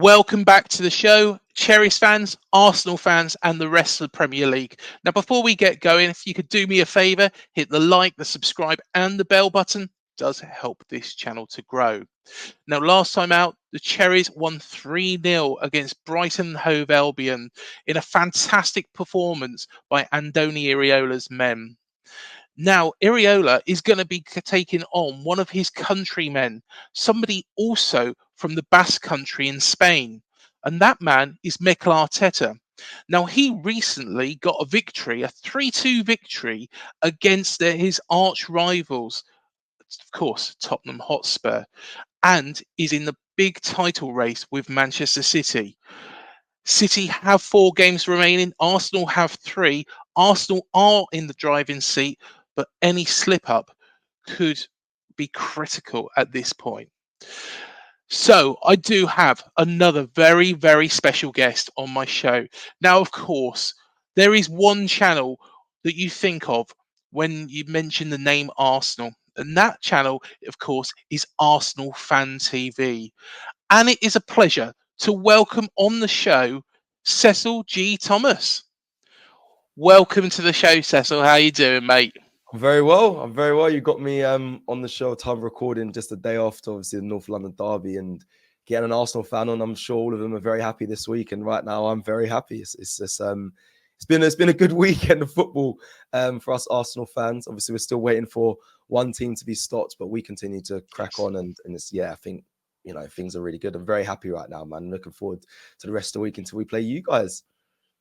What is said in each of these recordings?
Welcome back to the show, Cherries fans, Arsenal fans, and the rest of the Premier League. Now, before we get going, if you could do me a favour, hit the like, the subscribe, and the bell button. It does help this channel to grow. Now, last time out, the Cherries won 3-0 against Brighton Hove Albion in a fantastic performance by Andoni Iraola's men. Now, Iraola is going to be taking on one of his countrymen, somebody also from the Basque Country in Spain, and that man is Mikel Arteta. Now, he recently got a victory, a 3-2 victory against his arch rivals, of course, Tottenham Hotspur, and is in the big title race with Manchester City. City have 4 games remaining. Arsenal have 3. Arsenal are in the driving seat, but any slip up could be critical at this point. So I do have another very, very special guest on my show. Now, of course, there is one channel that you think of when you mention the name Arsenal. And that channel, of course, is Arsenal Fan TV. And it is a pleasure to welcome on the show Cecil G. Thomas. Welcome to the show, Cecil. How you doing, mate? I'm very well. You got me on the show, time recording just a day after, obviously, the North London derby, and getting an Arsenal fan on. I'm sure all of them are very happy this week, and right now I'm very happy. It's just it's been a good weekend of football for us Arsenal fans. Obviously, we're still waiting for one team to be stopped, but we continue to crack on, and it's I think things are really good. I'm very happy right now, man. Looking forward to the rest of the week until we play you guys.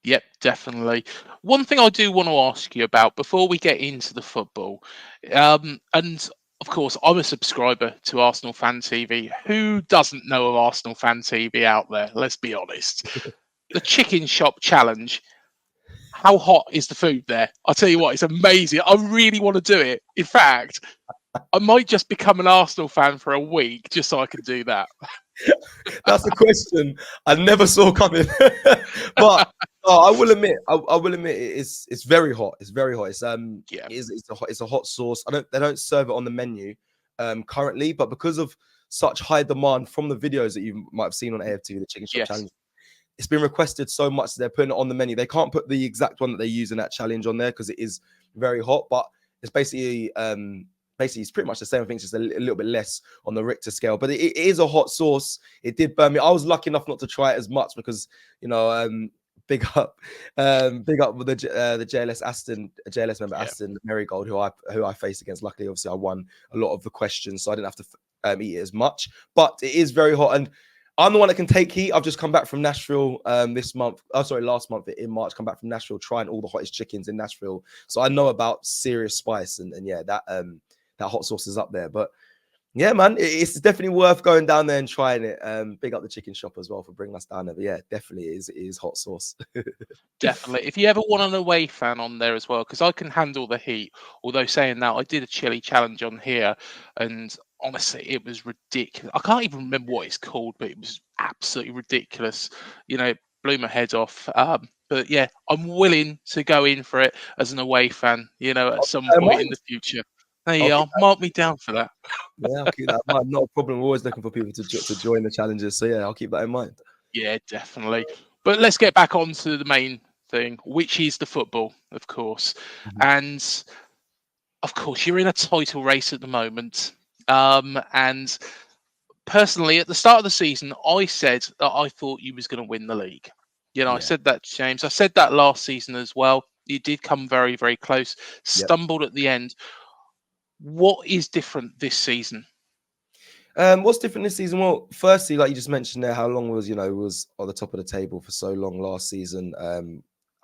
Yep, definitely. One thing I do want to ask you about before we get into the football, and of course, I'm a subscriber to Arsenal Fan TV. Who doesn't know of Arsenal Fan TV out there? Let's be honest. The Chicken Shop Challenge. How hot is the food there? I'll tell you what, it's amazing. I really want to do it. In fact, I might just become an Arsenal fan for a week just so I can do that. That's a question I never saw coming. But I will admit, it's very hot. It's very hot. It's a hot sauce. They don't serve it on the menu currently, but because of such high demand from the videos that you might have seen on AFC, the Chicken Shop Challenge, it's been requested so much that they're putting it on the menu. They can't put the exact one that they use in that challenge on there because it is very hot, but it's basically it's pretty much the same. I think it's just a little bit less on the Richter scale, but it is a hot sauce. It did burn me. I was lucky enough not to try it as much because, big up with the JLS member Aston Marigold, who I faced against. Luckily, obviously, I won a lot of the questions, so I didn't have to eat it as much. But it is very hot, and I'm the one that can take heat. I've just come back from Nashville last month in March. Come back from Nashville, trying all the hottest chickens in Nashville, so I know about serious spice, and that hot sauce is up there. But yeah, man, it's definitely worth going down there and trying it. Big up the Chicken Shop as well for bringing us down there. But yeah, definitely it is hot sauce. Definitely. If you ever want an away fan on there as well, because I can handle the heat. Although saying that, I did a chili challenge on here, and honestly, it was ridiculous. I can't even remember what it's called, but it was absolutely ridiculous. Blew my head off. But yeah, I'm willing to go in for it as an away fan, at some point in the future. There you are. Mark me down for that. Yeah, I'll keep that in mind. Not a problem. We're always looking for people to join the challenges. So yeah, I'll keep that in mind. Yeah, definitely. But let's get back on to the main thing, which is the football, of course. Mm-hmm. And of course, you're in a title race at the moment. And personally, at the start of the season, I said that I thought you was going to win the league. I said that, James. I said that last season as well. You did come very, very close. Stumbled at the end. What is different this season? What's different this season? Well, firstly, like you just mentioned there, how long was on the top of the table for so long last season.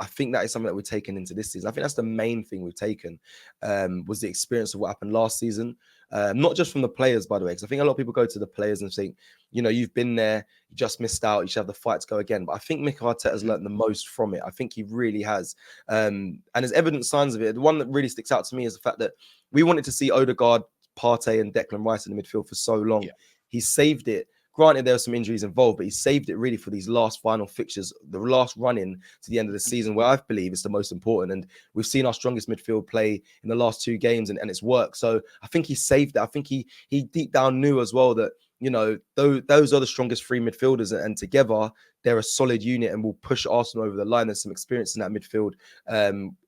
I think that is something that we've taken into this season. I think that's the main thing we've taken, was the experience of what happened last season. Not just from the players, by the way, because I think a lot of people go to the players and think, you've been there, you just missed out, you should have the fight to go again. But I think Mikel Arteta has learned the most from it. I think he really has. And there's evident signs of it. The one that really sticks out to me is the fact that we wanted to see Odegaard, Partey and Declan Rice in the midfield for so long. Yeah. He saved it. Granted, there were some injuries involved, but he saved it really for these last final fixtures, the last run-in to the end of the season, where I believe it's the most important. And we've seen our strongest midfield play in the last 2 games, and it's worked. So I think he saved it. I think he deep down knew as well that those are the strongest three midfielders, and together they're a solid unit and will push Arsenal over the line. There's some experience in that midfield,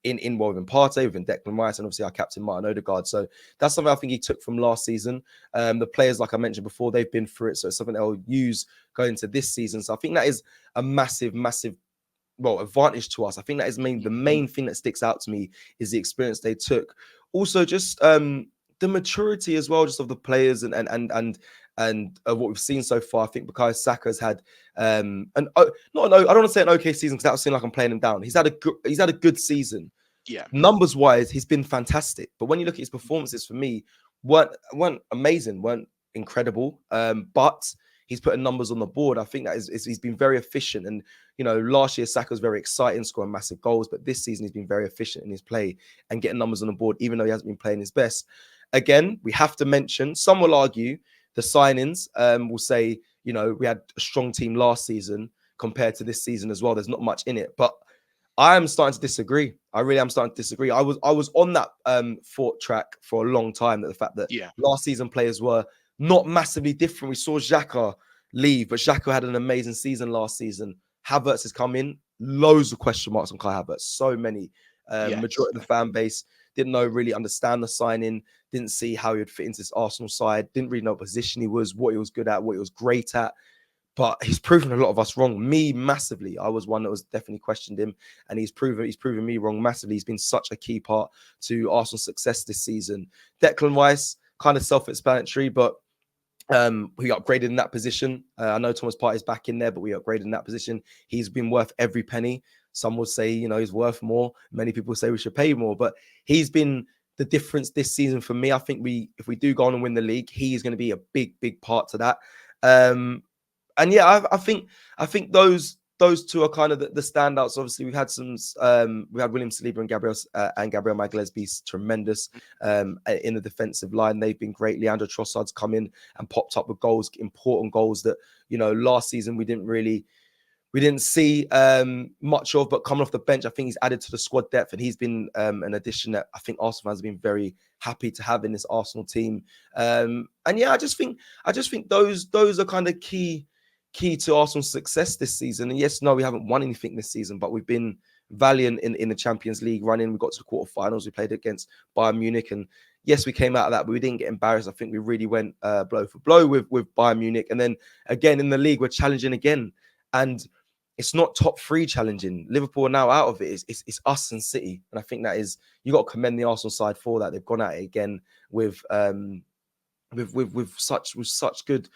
in Partey, within Declan Rice, and obviously our captain Martin Odegaard. So that's something I think he took from last season. The players, like I mentioned before, they've been through it, so it's something they'll use going into this season. So I think that is a massive advantage to us. I think that is the main thing that sticks out to me is the experience they took. Also, just the maturity as well, just of the players and what we've seen so far. I think Bukayo Saka's had I don't want to say an okay season because that would seem like I'm playing him down. He's had a good season. Yeah. Numbers wise, he's been fantastic. But when you look at his performances, for me, weren't amazing, weren't incredible. But he's putting numbers on the board. I think that he's been very efficient. And last year Saka was very exciting, scoring massive goals. But this season he's been very efficient in his play and getting numbers on the board, even though he hasn't been playing his best. Again, we have to mention, some will argue the signings, will say, we had a strong team last season compared to this season as well. There's not much in it. But I am starting to disagree. I really am starting to disagree. I was on that thought track for a long time, that the fact that last season players were not massively different. We saw Xhaka leave, but Xhaka had an amazing season last season. Havertz has come in. Loads of question marks on Kai Havertz. So many. Majority of the fan base didn't really understand the signing. Didn't see how he would fit into this Arsenal side. Didn't really know what position he was, what he was good at, what he was great at. But he's proven a lot of us wrong. Me massively. I was one that was definitely questioned him, and he's proven me wrong massively. He's been such a key part to Arsenal's success this season. Declan Rice, kind of self-explanatory, but we upgraded in that position. I know Thomas Partey's back in there, but we upgraded in that position. He's been worth every penny. Some would say, he's worth more. Many people say we should pay more, but he's been the difference this season for me. I think if we do go on and win the league, he is going to be a big, big part to that. And yeah, I think those two are kind of the standouts. Obviously, we've had we had William Saliba and Gabriel Magalhaes be tremendous in the defensive line. They've been great. Leandro Trossard's come in and popped up with goals, important goals that last season we didn't see much of. But coming off the bench, I think he's added to the squad depth, and he's been an addition that I think Arsenal fans have been very happy to have in this Arsenal team. And yeah, I just think those are kind of key to Arsenal's success this season. And yes, no, we haven't won anything this season, but we've been valiant in the Champions League running. We got to the quarterfinals. We played against Bayern Munich, and yes, we came out of that, but we didn't get embarrassed. I think we really went blow for blow with Bayern Munich. And then again in the league, we're challenging again, and it's not top three challenging. Liverpool are now out of it. It's us and City, and I think that is, you got to commend the Arsenal side for that. They've gone at it again with such good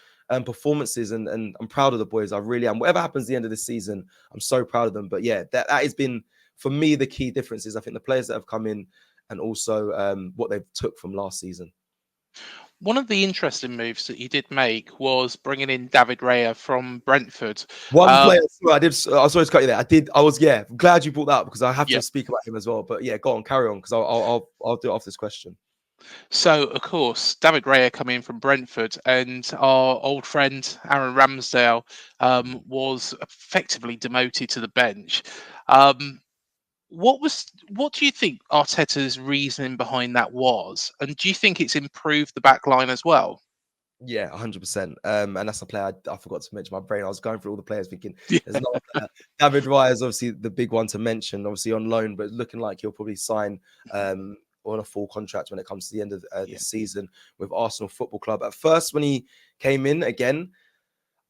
performances, and I'm proud of the boys. I really am. Whatever happens at the end of the season, I'm so proud of them. But yeah, that has been for me the key differences. I think the players that have come in, and also what they've took from last season. One of the interesting moves that you did make was bringing in David Raya from Brentford. One player, I was sorry to cut you there. I was glad you brought that up, because I have to speak about him as well. But yeah, go on, carry on, because I'll do it after this question. So, of course, David Raya coming in from Brentford, and our old friend Aaron Ramsdale was effectively demoted to the bench. What do you think Arteta's reasoning behind that was? And do you think it's improved the back line as well? Yeah, 100%. And that's a player I forgot to mention. My brain, I was going through all the players thinking there's not David Raya is obviously the big one to mention, obviously on loan, but looking like he'll probably sign on a full contract when it comes to the end of this season with Arsenal Football Club. At first, when he came in again,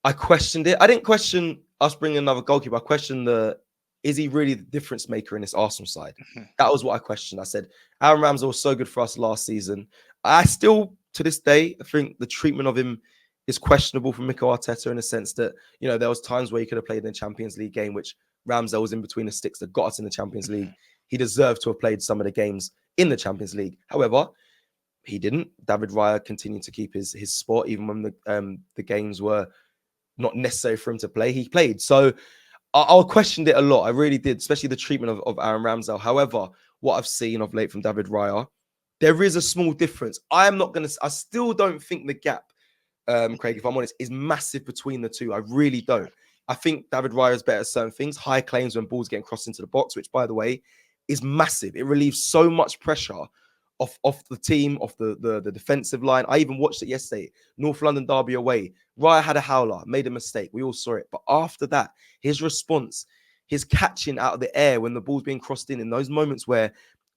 I questioned it. I didn't question us bringing another goalkeeper. I questioned is he really the difference maker in this Arsenal side? That was what I questioned. I said, Aaron Ramsdale was so good for us last season. I still, to this day, I think the treatment of him is questionable from Mikel Arteta, in a sense that, there was times where he could have played in the Champions League game, which Ramsdale was in between the sticks that got us in the Champions League. He deserved to have played some of the games in the Champions League. However, he didn't. David Raya continued to keep his spot, even when the games were not necessary for him to play. He played. So I questioned it a lot. I really did, especially the treatment of Aaron Ramsdale. However, what I've seen of late from David Raya, there is a small difference. I still don't think the gap, Craig, if I'm honest, is massive between the two. I really don't. I think David Raya is better at certain things. High claims when balls getting crossed into the box, which, by the way, is massive. It relieves so much pressure off the team, off the defensive line. I even watched it yesterday. North London derby away. Raya had a howler, made a mistake. We all saw it. But after that, his response, his catching out of the air when the ball's being crossed in those moments where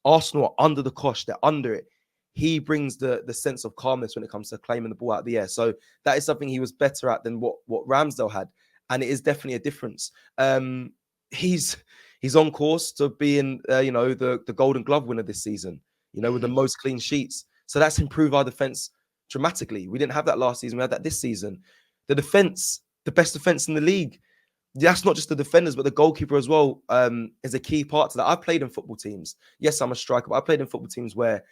Arsenal are under the cosh, they're under it. He brings the sense of calmness when it comes to claiming the ball out of the air. So that is something he was better at than what Ramsdale had. And it is definitely a difference. He's on course to being, the Golden Glove winner this season, with the most clean sheets. So that's improved our defense dramatically. We didn't have that last season. We had that this season. The defense, the best defense in the league. That's not just the defenders, but the goalkeeper as well is a key part to that. I've played in football teams. Yes, I'm a striker, but I played in football teams where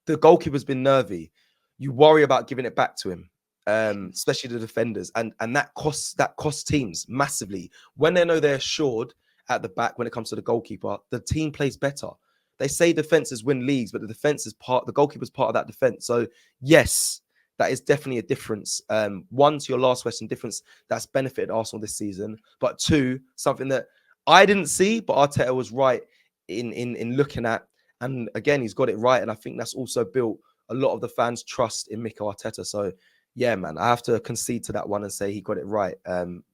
the goalkeeper's been nervy. You worry about giving it back to him, especially the defenders. And that costs teams massively. When they know they're assured at the back when it comes to the goalkeeper, the team plays better. They say defenses win leagues, but the goalkeeper's part of that defense. So yes, that is definitely a difference. One, to your last question, difference that's benefited Arsenal this season. But two, something that I didn't see, but Arteta was right in looking at. And again, he's got it right. And I think that's also built a lot of the fans' trust in Mikel Arteta. So yeah, man, I have to concede to that one and say he got it right,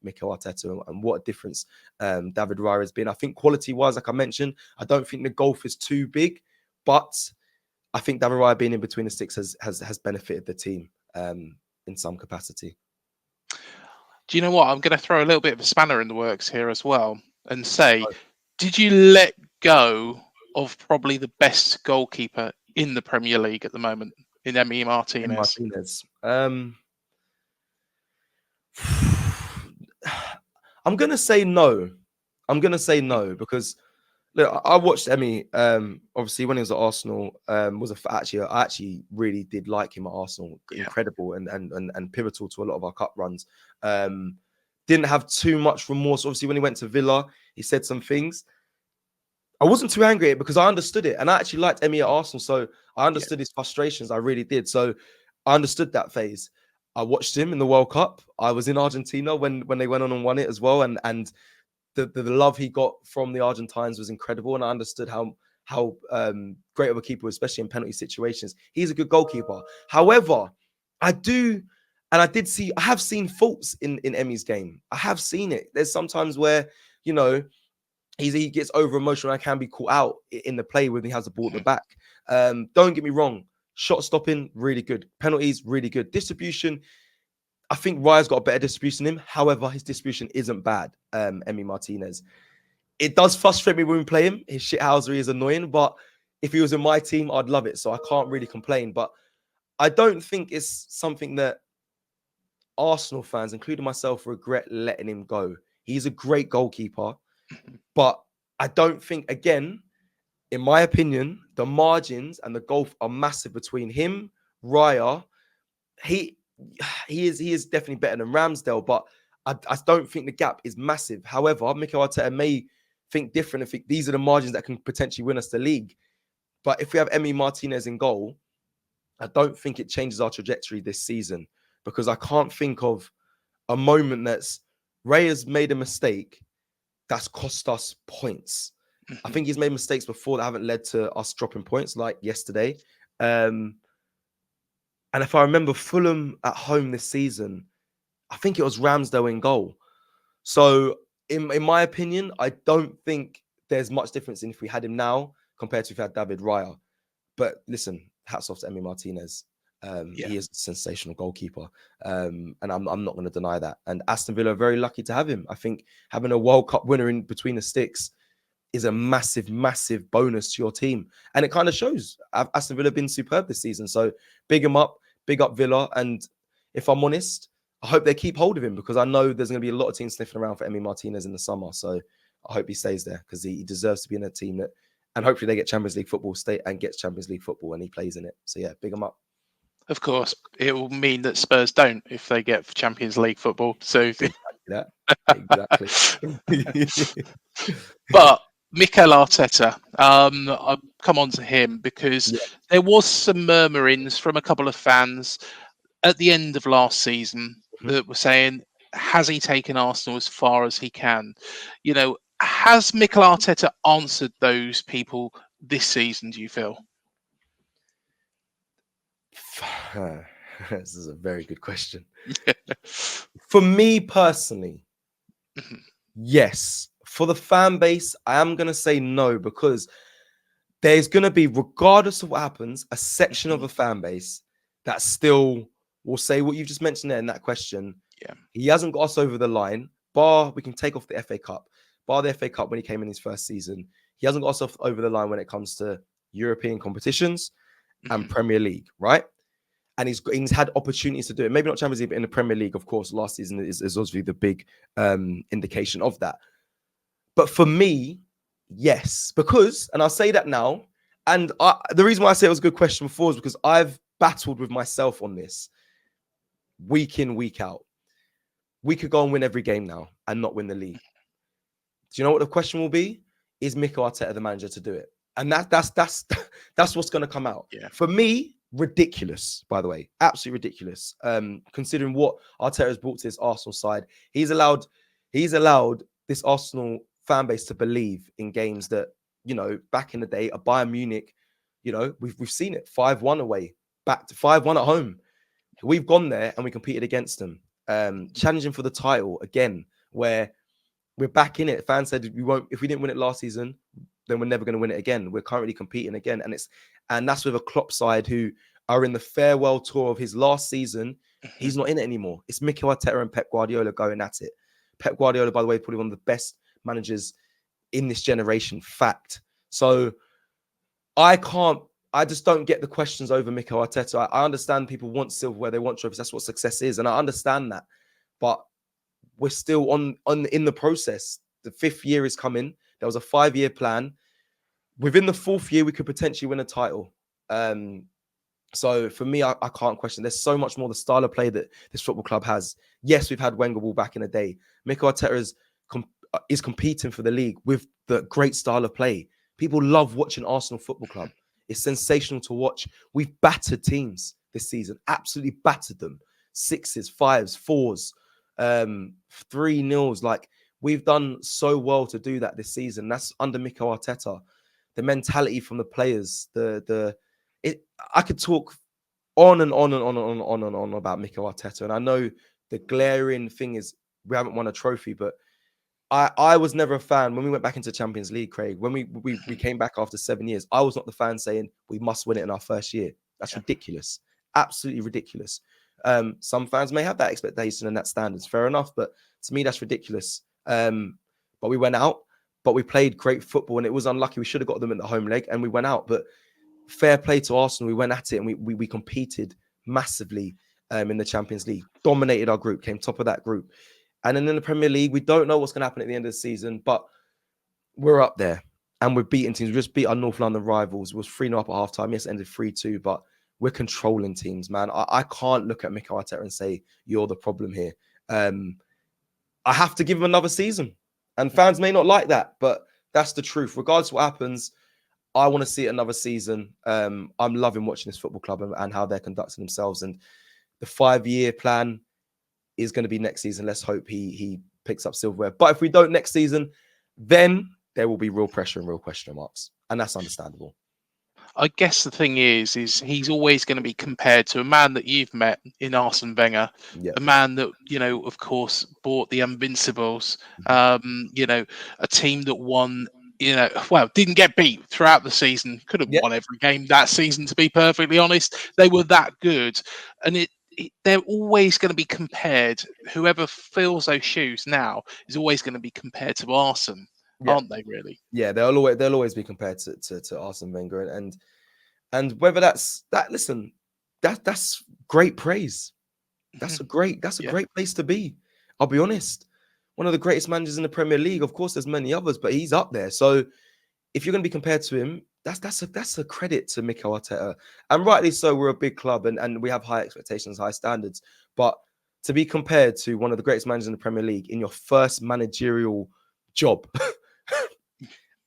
Mikel Arteta, and what a difference David Raya has been. I think quality-wise, like I mentioned, I don't think the gulf is too big, but I think David Raya being in between the sticks has benefited the team in some capacity. Do you know what? I'm going to throw a little bit of a spanner in the works here as well and say, did you let go of probably the best goalkeeper in the Premier League at the moment in Emi Martinez? I'm going to say no. Because look, I watched Emi. Obviously, when he was at Arsenal, I actually really did like him at Arsenal. Yeah. Incredible and pivotal to a lot of our cup runs. Didn't have too much remorse. Obviously, when he went to Villa, he said some things. I wasn't too angry at it because I understood it, and I actually liked Emi at Arsenal, so I understood his frustrations. I really did. So I understood that phase. I watched him in the World Cup. I was in Argentina when they went on and won it as well, and the love he got from the Argentines was incredible, and I understood how great of a keeper, especially in penalty situations. He's a good goalkeeper. However, I have seen faults in Emi's game. I have seen it. There's sometimes where, he gets over emotional and can be caught out in the play when he has the ball at the back. Don't get me wrong. Shot stopping, really good. Penalties, really good. Distribution, I think Raya's got a better distribution than him. However, his distribution isn't bad, Emi Martinez. It does frustrate me when we play him. His shithousery is annoying, but if he was in my team, I'd love it. So I can't really complain. But I don't think it's something that Arsenal fans, including myself, regret letting him go. He's a great goalkeeper. But I don't think, again, in my opinion, the margins and the gulf are massive between him, Raya. He is definitely better than Ramsdale, but I don't think the gap is massive. However, Mikel Arteta may think different. I think these are the margins that can potentially win us the league. But if we have Emi Martinez in goal, I don't think it changes our trajectory this season, because I can't think of a moment that's Raya's made a mistake that's cost us points. I think he's made mistakes before that haven't led to us dropping points, like yesterday. And if I remember Fulham at home this season, I think it was Ramsdale in goal. So in my opinion, I don't think there's much difference in if we had him now compared to if we had David Raya. But listen, hats off to Emi Martinez. He is a sensational goalkeeper. And I'm not going to deny that. And Aston Villa are very lucky to have him. I think having a World Cup winner in between the sticks is a massive, massive bonus to your team. And it kind of shows. Aston Villa have been superb this season. So big up Villa. And if I'm honest, I hope they keep hold of him, because I know there's going to be a lot of teams sniffing around for Emi Martinez in the summer. So I hope he stays there, because he deserves to be in a team that, and hopefully they get Champions League football, gets Champions League football, and he plays in it. So yeah, big him up. Of course, it will mean that Spurs don't if they get Champions League football. So exactly. But Mikel Arteta, I'll come on to him, because there was some murmurings from a couple of fans at the end of last season that were saying, has he taken Arsenal as far as he can? Has Mikel Arteta answered those people this season, do you feel? This is a very good question. For me personally, yes. For the fan base, I am going to say no, because there's going to be, regardless of what happens, a section of a fan base that still will say what you've just mentioned there in that question. Yeah. He hasn't got us over the line, bar we can take off the FA Cup. Bar the FA Cup when he came in his first season. He hasn't got us over the line when it comes to European competitions and Premier League, right? And he's had opportunities to do it. Maybe not Champions League, but in the Premier League, of course, last season is obviously the big indication of that. But for me, yes, because, and I'll say that now, and the reason why I say it was a good question before is because I've battled with myself on this week in, week out. We could go and win every game now and not win the league. Do you know what the question will be? Is Mikel Arteta the manager to do it? And that's what's going to come out. Yeah. For me, ridiculous, by the way. Absolutely ridiculous. Considering what Arteta has brought to this Arsenal side. He's allowed this Arsenal fan base to believe in games that, you know, back in the day, a Bayern Munich, you know, we've seen it, 5-1 away, back to 5-1 at home. We've gone there and we competed against them. Challenging for the title again, where we're back in it. Fans said we won't, if we didn't win it last season, then we're never going to win it again. We're currently competing again, and that's with a Klopp side who are in the farewell tour of his last season. He's not in it anymore. It's Mikel Arteta and Pep Guardiola going at it. Pep Guardiola, by the way, probably one of the best managers in this generation. Fact. So I just don't get the questions over Mikel Arteta. I understand people want silverware, they want trophies. That's what success is, and I understand that. But we're still in the process. The 5th year is coming. There was a 5-year plan. Within the 4th year, we could potentially win a title. So for me, I can't question. There's so much more the style of play that this football club has. Yes, we've had Wenger ball back in the day. Mikel Arteta is competing for the league with the great style of play. People love watching Arsenal Football Club. It's sensational to watch. We've battered teams this season. Absolutely battered them. 6s, 5s, 4s, 3-0s. Like, we've done so well to do that this season. That's under Mikel Arteta. The mentality from the players, I could talk on and on and on and on and on about Mikel Arteta. And I know the glaring thing is we haven't won a trophy, but I was never a fan. When we went back into Champions League, Craig, when we came back after 7 years, I was not the fan saying we must win it in our first year. That's ridiculous. Absolutely ridiculous. Some fans may have that expectation and that standards. Fair enough. But to me, that's ridiculous. But we went out, but we played great football, and it was unlucky. We should have got them in the home leg, and we went out. But fair play to Arsenal. We went at it, and we competed massively in the Champions League, dominated our group, came top of that group. And then in the Premier League, we don't know what's going to happen at the end of the season, but we're up there and we're beating teams. We just beat our North London rivals. It was 3-0 up at halftime. Yes, it ended 3-2, but we're controlling teams, man. I can't look at Mikel Arteta and say, you're the problem here. I have to give him another season. And fans may not like that, but that's the truth. Regardless of what happens, I want to see another season. I'm loving watching this football club and how they're conducting themselves. And the 5-year plan is going to be next season. Let's hope he picks up silverware. But if we don't next season, then there will be real pressure and real question marks. And that's understandable. I guess the thing is he's always going to be compared to a man that you've met in Arsene Wenger, a man that, you know, of course, bought the Invincibles, you know, a team that won, you know, well, didn't get beat throughout the season, could have won every game that season, to be perfectly honest. They were that good. And they're always going to be compared. Whoever fills those shoes now is always going to be compared to Arsene, aren't they? Really? Yeah, they'll always be compared to Arsene Wenger, and whether that's that. Listen, that's great praise. That's a great place to be. I'll be honest. One of the greatest managers in the Premier League. Of course, there's many others, but he's up there. So if you're going to be compared to him, that's a credit to Mikel Arteta, and rightly so. We're a big club, and we have high expectations, high standards. But to be compared to one of the greatest managers in the Premier League in your first managerial job,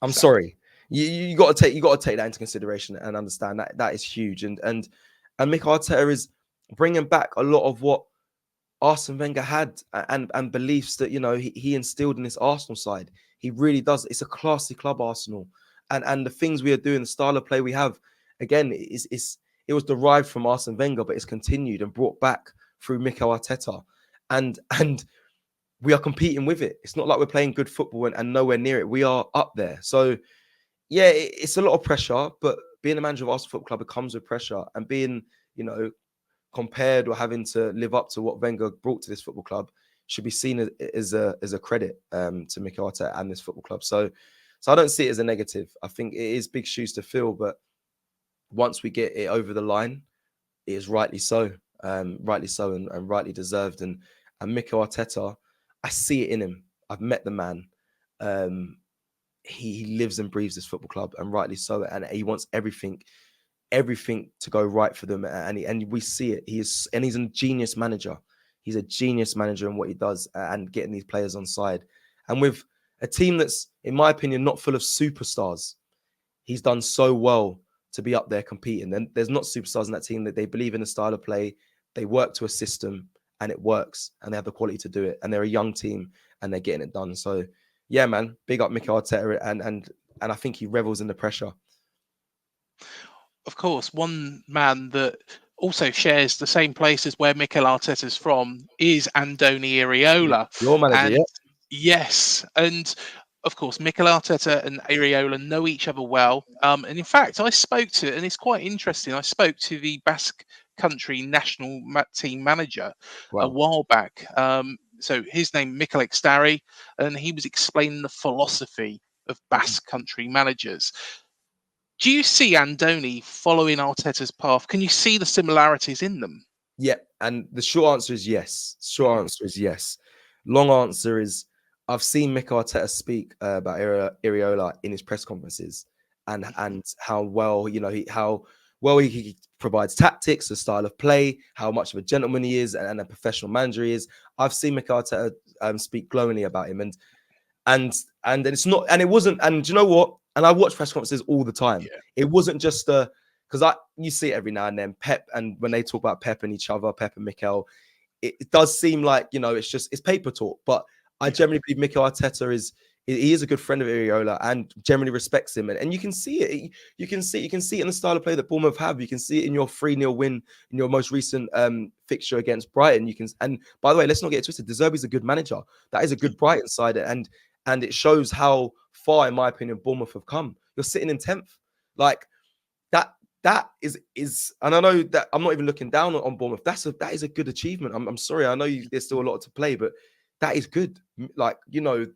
I'm sorry. You got to take that into consideration and understand that is huge. And Mikel Arteta is bringing back a lot of what Arsene Wenger had and beliefs that, you know, he instilled in this Arsenal side. He really does. It's a classy club, Arsenal. And the things we are doing, the style of play we have, again, it was derived from Arsene Wenger, but it's continued and brought back through Mikel Arteta, and we are competing with it. It's not like we're playing good football and nowhere near it. We are up there. So yeah, it's a lot of pressure, but being a manager of Arsenal Football Club, it comes with pressure, and being, you know, compared or having to live up to what Wenger brought to this football club should be seen as a credit to Mikel Arteta and this football club. So I don't see it as a negative. I think it is big shoes to fill, but once we get it over the line, it is rightly so, and rightly deserved. And Mikel Arteta, I see it in him. I've met the man. He lives and breathes this football club, and rightly so. And he wants everything to go right for them. And we see it. He's a genius manager. He's a genius manager in what he does and getting these players on side. And with a team that's, in my opinion, not full of superstars, he's done so well to be up there competing. And there's not superstars in that team, that they believe in the style of play. They work to a system and it works, and they have the quality to do it. And they're a young team and they're getting it done. So yeah, man, big up Mikel Arteta, and I think he revels in the pressure. Of course, one man that also shares the same place as where Mikel Arteta's from is Andoni Iraola. Your manager, and yeah? Yes, and of course, Mikel Arteta and Iraola know each other well. And in fact, I spoke to, and it's quite interesting, I spoke to the Basque Country national team manager a while back. So his name, Mikel Arteta, and he was explaining the philosophy of Basque Country managers. Do you see Andoni following Arteta's path? Can you see the similarities in them? Yeah, and the short answer is yes. Short answer is yes. Long answer is I've seen Mikel Arteta speak about Iraola in his press conferences, and how well, you know, he provides tactics, the style of play, how much of a gentleman he is, and a professional manager he is. I've seen Mikel Arteta speak glowingly about him, and it's not, and it wasn't, and do you know what? And I watch press conferences all the time. Yeah. It wasn't just because you see it every now and then. Pep, and when they talk about Pep and each other, Pep and Mikel, it does seem like, you know, it's paper talk. But I generally believe Mikel Arteta is a good friend of Iraola and generally respects him. And you can see it. You can see it in the style of play that Bournemouth have. You can see it in your 3-0 win in your most recent fixture against Brighton. And by the way, let's not get it twisted. De Zerbi's a good manager. That is a good Brighton side. And it shows how far, in my opinion, Bournemouth have come. You're sitting in 10th. Like, that is, and I know that I'm not even looking down on Bournemouth. That is a good achievement. I'm sorry. I know there's still a lot to play, but that is good. Like, you know,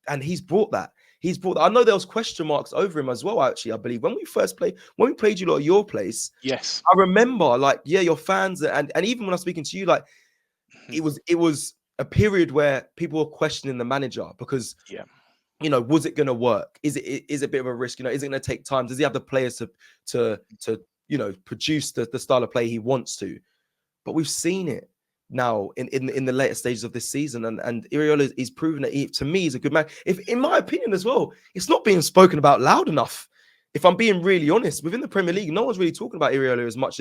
and he's brought that. I know there was question marks over him as well, actually, I believe. When we played you lot at your place, yes, I remember, like, yeah, your fans, and even when I was speaking to you, like, it was a period where people were questioning the manager because, you know, was it going to work? Is it a bit of a risk? You know, is it going to take time? Does he have the players to you know, produce the style of play he wants to? But we've seen it now in the later stages of this season, and Iraola is proven that to me, he's a good man. If, in my opinion as well, it's not being spoken about loud enough. If I'm being really honest, within the Premier League, no one's really talking about Iraola as much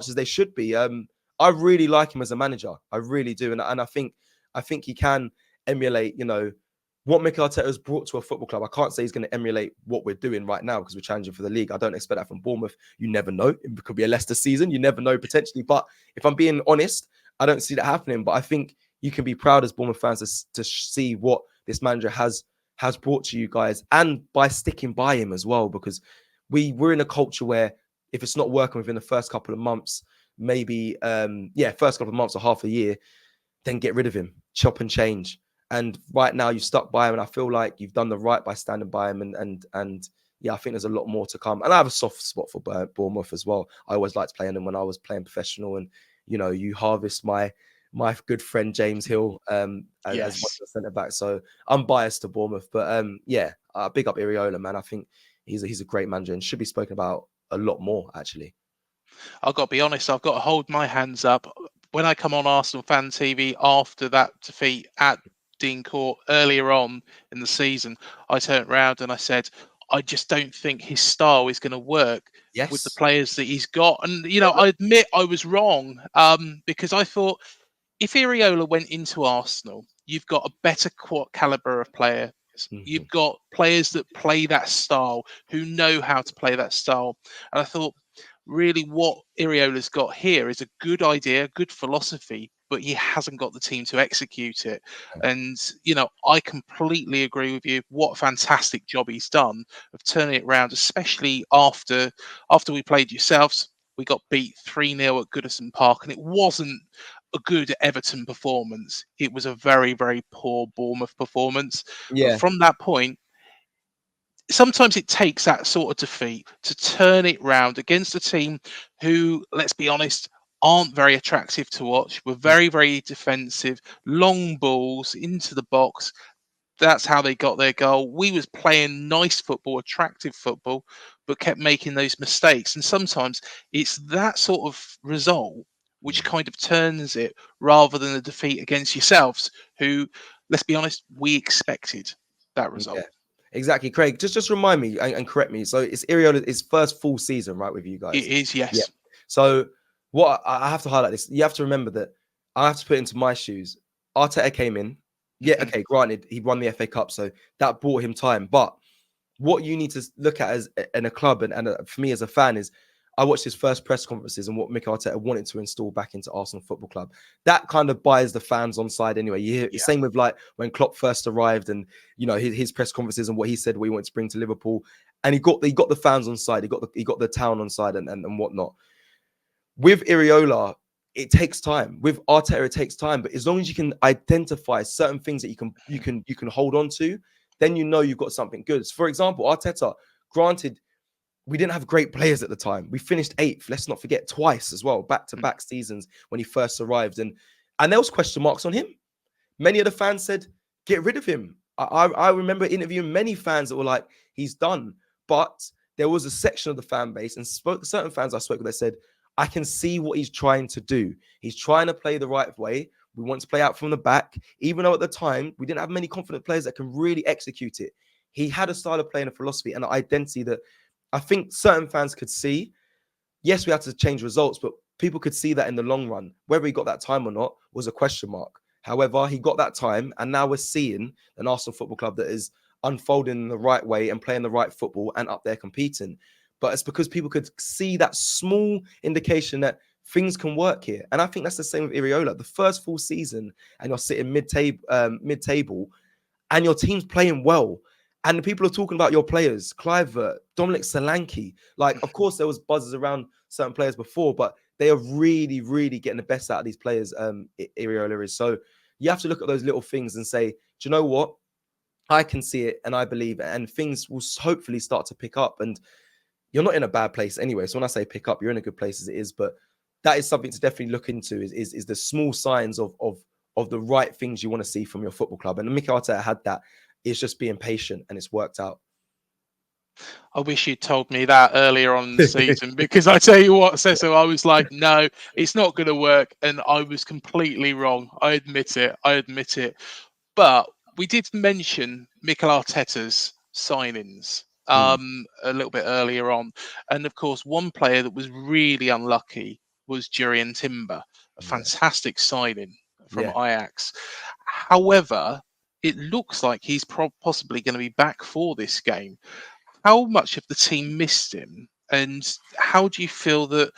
as they should be. I really like him as a manager. I really do, and I think he can emulate, you know, what Mikel Arteta has brought to a football club. I can't say he's going to emulate what we're doing right now because we're challenging for the league. I don't expect that from Bournemouth. You never know. It could be a Leicester season. You never know, potentially. But if I'm being honest, I don't see that happening. But I think you can be proud as Bournemouth fans to see what this manager has brought to you guys, and by sticking by him as well, because we're in a culture where if it's not working within the first couple of months, maybe, first couple of months or half a year, then get rid of him, chop and change. And right now you've stuck by him, and I feel like you've done the right by standing by him. And yeah, I think there's a lot more to come. And I have a soft spot for Bournemouth as well. I always liked playing them when I was playing professional. And you know, you harvest my good friend James Hill as one of the centre back. So I'm biased to Bournemouth, but big up Iraola, man. I think he's a great manager and should be spoken about a lot more, actually. I've got to be honest. I've got to hold my hands up. When I come on Arsenal Fan TV after that defeat at Dean Court earlier on in the season, I turned around and I said, I just don't think his style is going to work with the players that he's got. And, you know, I admit I was wrong because I thought if Iraola went into Arsenal, you've got a better caliber of player You've got players that play that style, who know how to play that style. And I thought, really, what Iraola's got here is a good idea, good philosophy, but he hasn't got the team to execute it. And, I completely agree with you. What a fantastic job he's done of turning it around, especially after we played yourselves. We got beat 3-0 at Goodison Park, and it wasn't a good Everton performance. It was a very, very poor Bournemouth performance. But from that point, sometimes it takes that sort of defeat to turn it round against a team who, let's be honest, aren't very attractive to watch. We're very, very defensive, long balls into the box. That's how they got their goal. We was playing nice football, attractive football, but kept making those mistakes. And sometimes it's that sort of result which kind of turns it, rather than a defeat against yourselves, who, let's be honest, we expected that result. Yeah, exactly. Craig, just remind me and correct me. So it's Iraola's first full season, right, with you guys? It is, yes. Yeah. So what I have to highlight this. You have to remember that I have to put into my shoes. Arteta came in. Yeah, okay, granted, he won the FA Cup, so that bought him time. But what you need to look at as in a club and for me as a fan is, I watched his first press conferences and what Mikel Arteta wanted to install back into Arsenal Football Club. That kind of buys the fans on side anyway. You hear, same with like when Klopp first arrived and his press conferences and what he said, what he wanted to bring to Liverpool, and he got the fans on side. He got the town on side and whatnot. With Iraola, it takes time. With Arteta, it takes time. But as long as you can identify certain things that you can hold on to, then you've got something good. So for example, Arteta, granted, we didn't have great players at the time. We finished 8th. Let's not forget, twice as well, back-to-back seasons when he first arrived, and there was question marks on him. Many of the fans said, "Get rid of him." I remember interviewing many fans that were like, "He's done," but there was a section of the fan base and certain fans I spoke with that said, "I can see what he's trying to do. He's trying to play the right way. We want to play out from the back, even though at the time we didn't have many confident players that can really execute it. He had a style of play and a philosophy and an identity that I think certain fans could see. Yes, we had to change results, but people could see that in the long run. Whether he got that time or not was a question mark. However, he got that time, and now we're seeing an Arsenal Football Club that is unfolding in the right way and playing the right football and up there competing. But it's because people could see that small indication that things can work here. And I think that's the same with Iraola. The first full season, and you're sitting mid-table, and your team's playing well. And people are talking about your players, Kluivert, Dominic Solanke. Like, of course, there was buzzes around certain players before, but they are really, really getting the best out of these players, Iraola is. So you have to look at those little things and say, do you know what? I can see it and I believe it. And things will hopefully start to pick up. And you're not in a bad place anyway. So when I say pick up, you're in a good place as it is. But that is something to definitely look into is the small signs of the right things you want to see from your football club. And Mikel Arteta had that. It's just being patient and it's worked out. I wish you'd told me that earlier on in the season, because I tell you what, Cecil, I was like, no, it's not going to work. And I was completely wrong. I admit it. But we did mention Mikel Arteta's signings a little bit earlier on. And of course, one player that was really unlucky was Jurrien Timber, a fantastic signing from Ajax. However, it looks like he's possibly going to be back for this game. How much of the team missed him, and how do you feel that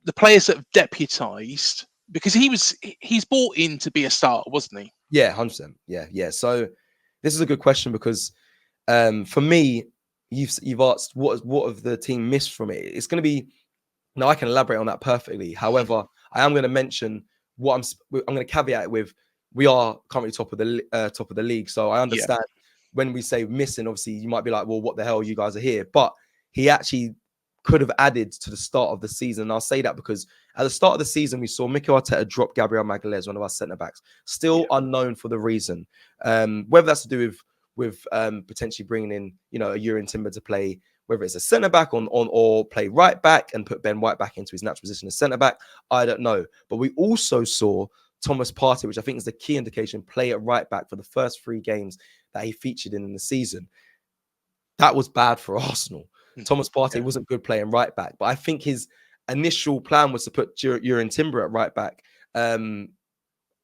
the players that have deputised, because he's bought in to be a starter, wasn't he? Yeah, 100%. Yeah. So this is a good question because for me, you've asked what of the team missed from it. It's going to be now. I can elaborate on that perfectly. However, I am going to mention what I'm going to caveat it with. We are currently top of the league, so I understand when we say missing. Obviously, you might be like, "Well, what the hell? You guys are here," but he actually could have added to the start of the season. And I'll say that because at the start of the season, we saw Mikel Arteta drop Gabriel Magalhaes, one of our centre backs, still unknown for the reason. Whether that's to do with potentially bringing in, a Jurrien Timber to play, whether it's a centre back or play right back and put Ben White back into his natural position as centre back, I don't know. But we also saw Thomas Partey, which I think is the key indication, play at right back for the first 3 games that he featured in the season. That was bad for Arsenal. Thomas Partey wasn't good playing right back, but I think his initial plan was to put Jurrien Timber at right back, and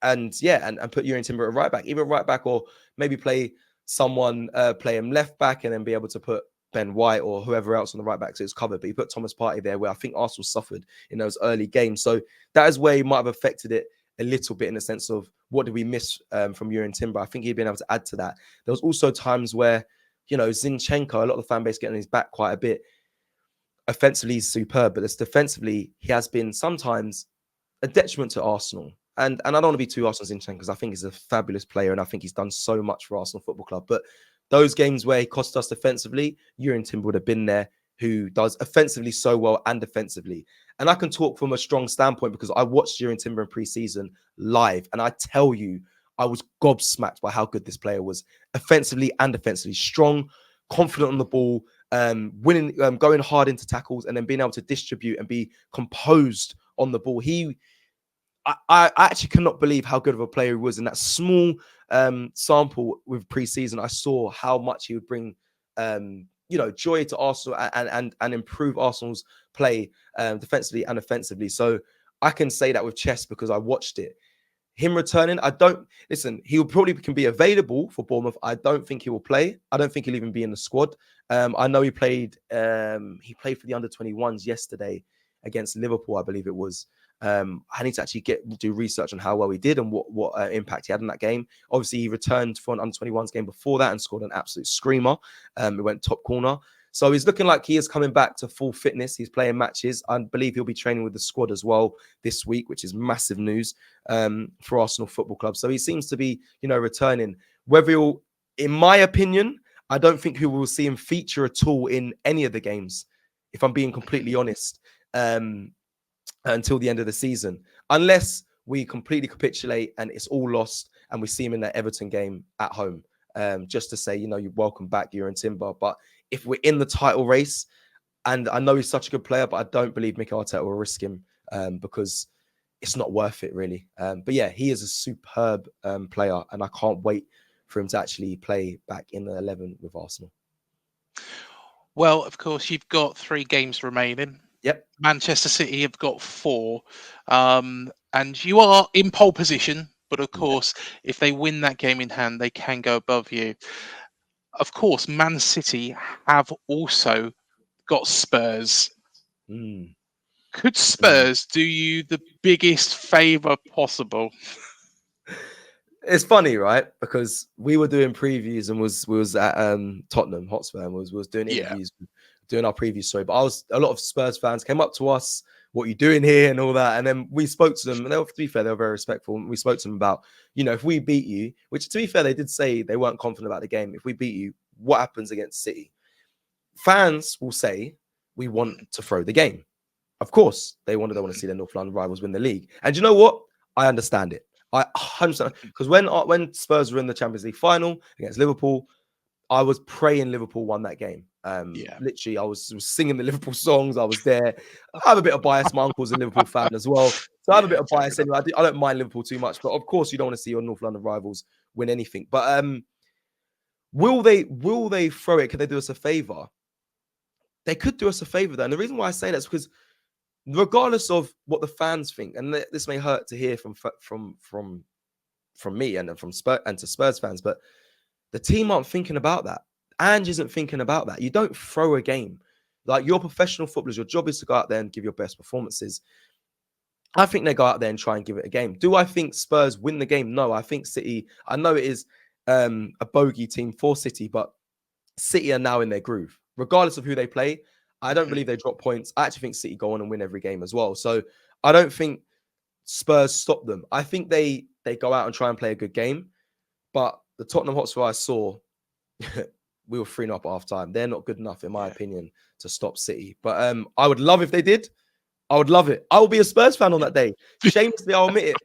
put Jurrien Timber at right back, either right back or maybe play someone play him left back and then be able to put Ben White or whoever else on the right back so it's covered. But he put Thomas Partey there, where I think Arsenal suffered in those early games. So that is where he might have affected it a little bit, in the sense of what did we miss from Jurrien Timber. I think he'd been able to add to that. There was also times where, Zinchenko, a lot of the fan base getting his back quite a bit. Offensively, he's superb, but defensively, he has been sometimes a detriment to Arsenal. And I don't want to be too harsh on Zinchenko, because I think he's a fabulous player and I think he's done so much for Arsenal Football Club. But those games where he cost us defensively, Jurrien Timber would have been there, who does offensively so well and defensively. And I can talk from a strong standpoint because I watched Jurrien Timber in pre-season live, and I tell you, I was gobsmacked by how good this player was, offensively and defensively. Strong, confident on the ball, winning, going hard into tackles, and then being able to distribute and be composed on the ball. I actually cannot believe how good of a player he was. In that small sample with pre-season, I saw how much he would bring joy to Arsenal and improve Arsenal's play defensively and offensively. So I can say that with chest because I watched it. Him returning, he probably can be available for Bournemouth. I don't think he will play. I don't think he'll even be in the squad. I know he played for the under-21s yesterday against Liverpool, I believe it was. I need to actually do research on how well he did and what impact he had in that game. Obviously, he returned for an under-21s game before that and scored an absolute screamer. It went top corner. So he's looking like he is coming back to full fitness. He's playing matches. I believe he'll be training with the squad as well this week, which is massive news for Arsenal Football Club. So he seems to be, returning. Whether he'll, in my opinion, I don't think we will see him feature at all in any of the games, if I'm being completely honest, until the end of the season, unless we completely capitulate and it's all lost and we see him in that Everton game at home, just to say, you welcome back Jurrien Timber. But if we're in the title race, and I know he's such a good player, but I don't believe Mikel Arteta will risk him because it's not worth it, really. But yeah, he is a superb player, and I can't wait for him to actually play back in the 11 with Arsenal. Well, of course, you've got 3 games remaining. Yep. Manchester City have got 4. And you are in pole position. But of course, if they win that game in hand, they can go above you. Of course, Man City have also got Spurs. Could Spurs do you the biggest favour possible? It's funny, right? Because we were doing previews and was at Tottenham Hotspur and was doing interviews, doing our preview story. But a lot of Spurs fans came up to us, "What are you doing here?" and all that. And then we spoke to them, and to be fair, they were very respectful. And we spoke to them about, if we beat you, which to be fair, they did say they weren't confident about the game. If we beat you, what happens against City? Fans will say we want to throw the game. Of course, they want to see their North London rivals win the league. And you know what? I understand it. I 100%, because when Spurs were in the Champions League final against Liverpool, I was praying Liverpool won that game. Literally, I was singing the Liverpool songs. I was there. I have a bit of bias. My uncle's a Liverpool fan as well, so I have a bit of bias anyway. I don't mind Liverpool too much, but of course, you don't want to see your North London rivals win anything. But will they throw it? Could they do us a favor? They could do us a favor, though. And the reason why I say that is because, regardless of what the fans think, and this may hurt to hear from me and from Spurs and to Spurs fans, but the team aren't thinking about that. Ange isn't thinking about that. You don't throw a game. Like, you're professional footballers. Your job is to go out there and give your best performances. I think they go out there and try and give it a game. Do I think Spurs win the game? No, I think City, I know it is a bogey team for City, but City are now in their groove. Regardless of who they play, I don't believe they drop points. I actually think City go on and win every game as well. So I don't think Spurs stop them. I think they go out and try and play a good game. But the Tottenham Hotspur I saw, we were 3-0 up at half time. They're not good enough, in my opinion, to stop City. But I would love if they did. I would love it. I will be a Spurs fan on that day. Shamelessly, I'll admit it.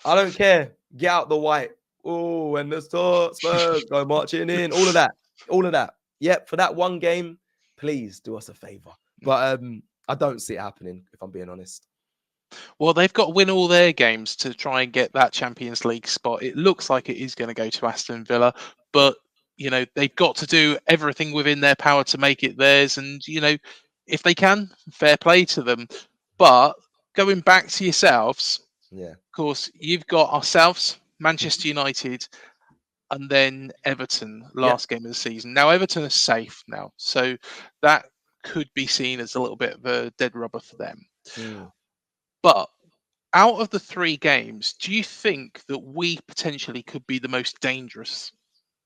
I don't care. Get out the white. Oh, and the Spurs go marching in. All of that. Yep, for that one game, please do us a favor. But I don't see it happening, if I'm being honest. Well, they've got to win all their games to try and get that Champions League spot. It looks like it is going to go to Aston Villa, but they've got to do everything within their power to make it theirs. And if they can, fair play to them. But going back to yourselves, of course, you've got ourselves, Manchester United. and then Everton last game of the season. Now Everton are safe now, so that could be seen as a little bit of a dead rubber for them. But out of the 3 games, do you think that we potentially could be the most dangerous?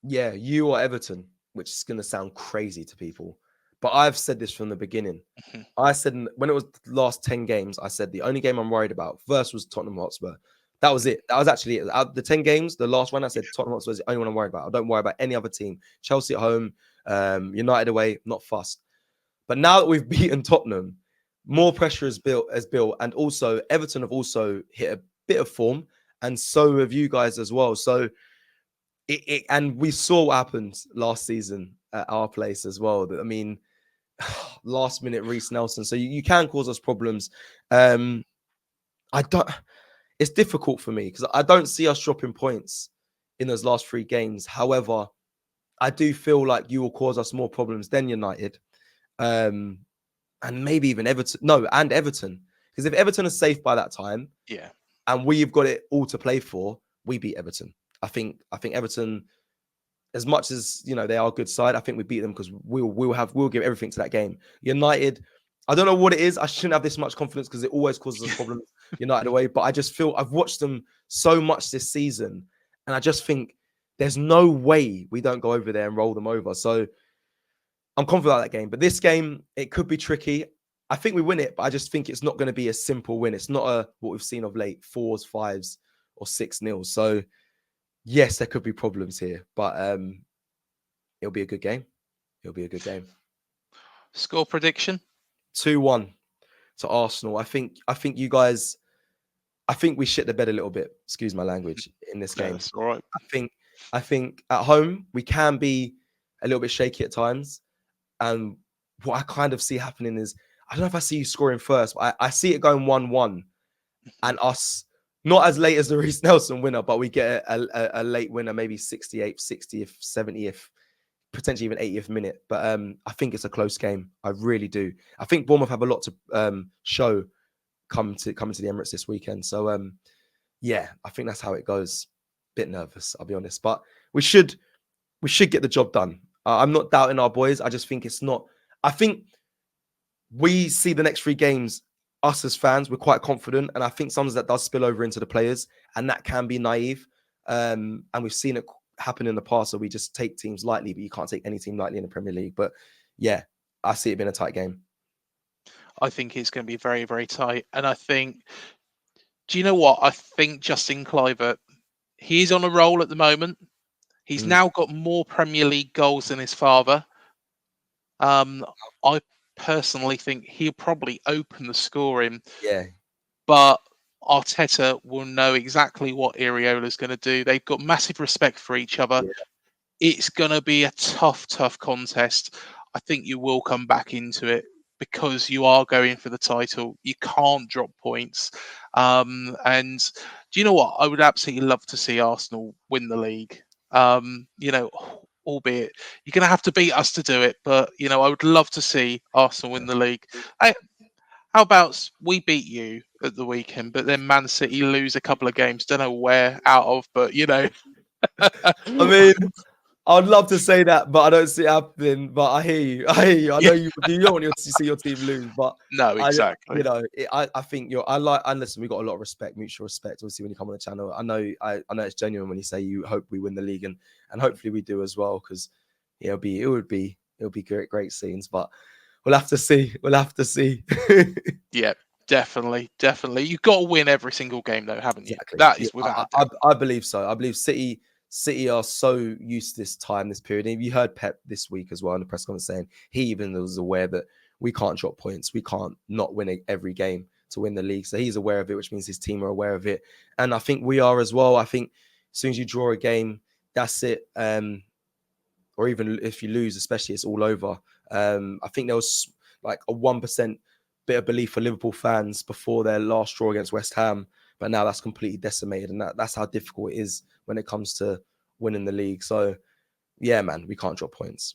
Yeah, you or Everton, which is going to sound crazy to people. But I've said this from the beginning. I said when it was the last 10 games, I said the only game I'm worried about first was Tottenham Hotspur. That was it. That was actually it. Out of the 10 games, the last one, I said Tottenham Hotspur is the only one I'm worried about. I don't worry about any other team. Chelsea at home, United away, not fussed. But now that we've beaten Tottenham, more pressure is built, and also Everton have also hit a bit of form, and so have you guys as well. So and we saw what happened last season at our place as well. I mean, last minute Reece Nelson. So you can cause us problems. I don't. It's difficult for me because I don't see us dropping points in those last 3 games. However, I do feel like you will cause us more problems than United, and maybe even Everton. No, and Everton, because if Everton are safe by that time, and we've got it all to play for, we beat Everton. I think Everton, as much as they are a good side, I think we beat them because we'll give everything to that game. United, I don't know what it is. I shouldn't have this much confidence because it always causes us problems. United away, but I just feel I've watched them so much this season, and I just think there's no way we don't go over there and roll them over. So I'm confident about that game. But this game, it could be tricky. I think we win it, but I just think it's not going to be a simple win. It's not what we've seen of late, 4s, 5s, or 6-0. So yes, there could be problems here, but it'll be a good game. It'll be a good game. Score prediction? 2-1 to Arsenal. I think you guys. I think we shit the bed a little bit. Excuse my language in this game. That's all right. I think at home we can be a little bit shaky at times, and what I kind of see happening is I don't know if I see you scoring first, but I see it going 1-1, and us. Not as late as the Reece Nelson winner, but we get a late winner, maybe 68th, 60th, 70th, potentially even 80th minute. But I think it's a close game. I really do. I think Bournemouth have a lot to show coming to the Emirates this weekend. So yeah, I think that's how it goes. Bit nervous, I'll be honest, but we should get the job done. I'm not doubting our boys. I just think it's not. I think we see the next 3 games. Us as fans, we're quite confident, and I think sometimes that does spill over into the players, and that can be naive. And we've seen it happen in the past, so we just take teams lightly, but you can't take any team lightly in the Premier League. But yeah, I see it being a tight game. I think it's going to be very, very tight, and I think. Do you know what? I think Justin Kluivert, he's on a roll at the moment. He's now got more Premier League goals than his father. I personally think he'll probably open the scoring. Yeah. But Arteta will know exactly what Iraola's going to do. They've got massive respect for each other. Yeah. It's going to be a tough contest. I think you will come back into it because you are going for the title. You can't drop points. And do you know what? I would absolutely love to see Arsenal win the league. Albeit you're going to have to beat us to do it, but I would love to see Arsenal win the league. How about we beat you at the weekend, but then Man City lose a couple of games? Don't know where out of, but I mean, I'd love to say that, but I don't see it happening. But I hear you. I know you don't want to see your team lose, but no, exactly. I think and listen, we got a lot of respect, mutual respect. Obviously, when you come on the channel, I know it's genuine when you say you hope we win the league, and hopefully we do as well, because it'll be great scenes. But we'll have to see. Yeah, definitely. You've got to win every single game, though, haven't you? Exactly. That is without. I believe so. I believe City are so used to this period. And you heard Pep this week as well in the press conference saying he even was aware that we can't drop points. We can't not win every game to win the league. So he's aware of it, which means his team are aware of it. And I think we are as well. I think as soon as you draw a game, that's it. Or even if you lose, especially, it's all over. I think there was like a 1% bit of belief for Liverpool fans before their last draw against West Ham. But now that's completely decimated, and that's how difficult it is when it comes to winning the league. So, yeah, man, we can't drop points.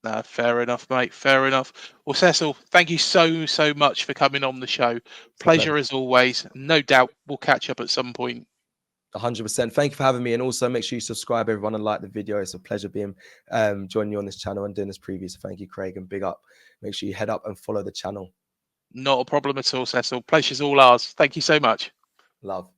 No, fair enough, mate. Fair enough. Well, Cecil, thank you so much for coming on the show. Pleasure as always. No doubt we'll catch up at some point. 100%. Thank you for having me, and also make sure you subscribe, everyone, and like the video. It's a pleasure being joining you on this channel and doing this preview. So thank you, Craig, and big up. Make sure you head up and follow the channel. Not a problem at all, Cecil. Pleasure's all ours. Thank you so much. Love.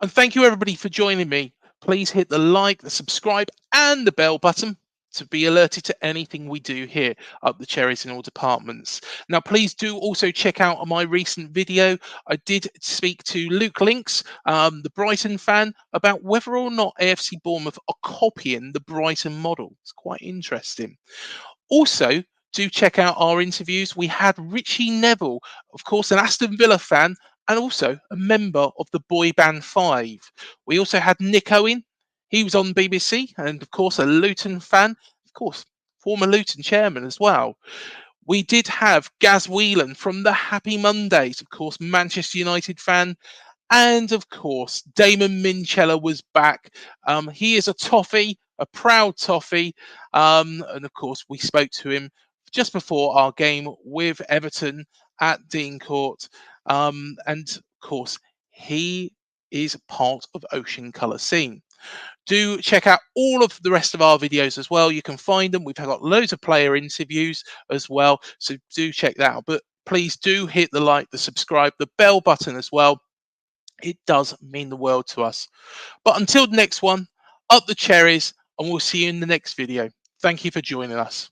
And thank you everybody for joining me. Please hit the like, the subscribe, and the bell button to be alerted to anything we do here at the Cherries in all departments. Now, please do also check out my recent video. I did speak to Luke Links, the Brighton fan, about whether or not AFC Bournemouth are copying the Brighton model. It's quite interesting. Also, do check out our interviews. We had Richie Neville, of course, an Aston Villa fan, and also a member of the boy band Five. We also had Nick Owen. He was on BBC, and of course, a Luton fan, of course, former Luton chairman as well. We did have Gaz Whelan from the Happy Mondays, of course, Manchester United fan. And of course, Damon Minchella was back. He is a toffee, a proud toffee. And of course, we spoke to him just before our game with Everton at Dean Court. And of course, he is part of Ocean Colour Scene. Do check out all of the rest of our videos as well. You can find them. We've got loads of player interviews as well. So do check that out. But please do hit the like, the subscribe, the bell button as well. It does mean the world to us. But until the next one, up the cherries, and we'll see you in the next video. Thank you for joining us.